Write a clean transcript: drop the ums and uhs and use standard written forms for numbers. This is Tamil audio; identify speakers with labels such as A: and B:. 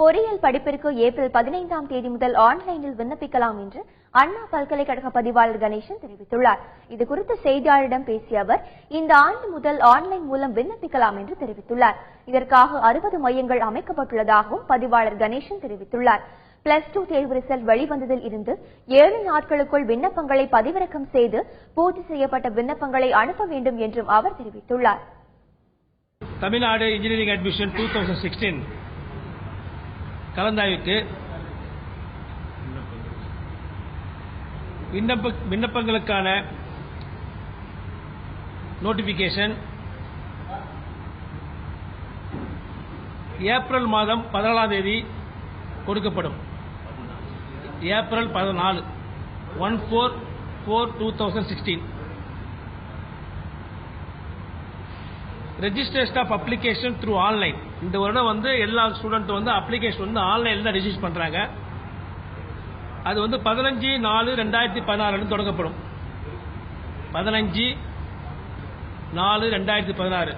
A: பொறியியல் படிப்பிற்கு ஏப்ரல் 15ஆம் தேதி முதல் ஆன்லைனில் விண்ணப்பிக்கலாம் என்று அண்ணா பல்கலைக்கழக பதிவாளர் கணேசன் தெரிவித்துள்ளார். இதுகுறித்து செய்தியாளரிடம் பேசிய அவர், இந்த ஆண்டு முதல் ஆன்லைன் மூலம் விண்ணப்பிக்கலாம் என்று தெரிவித்துள்ளார். இதற்காக 60 மையங்கள் அமைக்கப்பட்டுள்ளதாகவும் பதிவாளர் கணேசன் தெரிவித்துள்ளார். +2 தேர்வு ரிசல்ட் வெளிவந்ததில் இருந்து 7 நாட்களுக்குள் விண்ணப்பங்களை பதிவிறக்கம் செய்து பூர்த்தி செய்யப்பட்ட விண்ணப்பங்களை அனுப்ப வேண்டும் என்றும் அவர் தெரிவித்துள்ளார்.
B: தமிழ்நாடு இன்ஜினியரிங் அட்மிஷன் 2016 கலந்தாய்வுக்கு விண்ணப்பங்களுக்கான நோட்டிபிகேஷன் ஏப்ரல் மாதம் 14ஆம் தேதி கொடுக்கப்படும். April 14 14/4/2016. Registration of application through online. இந்த வருடம் எல்லா ஸ்டூடெண்ட் அப்ளிகேஷன் ஆன்லைன்ல தான் ரெஜிஸ்டர் பண்றாங்க. அது 15/4/2016 தொடங்கப்படும். 15/4/2016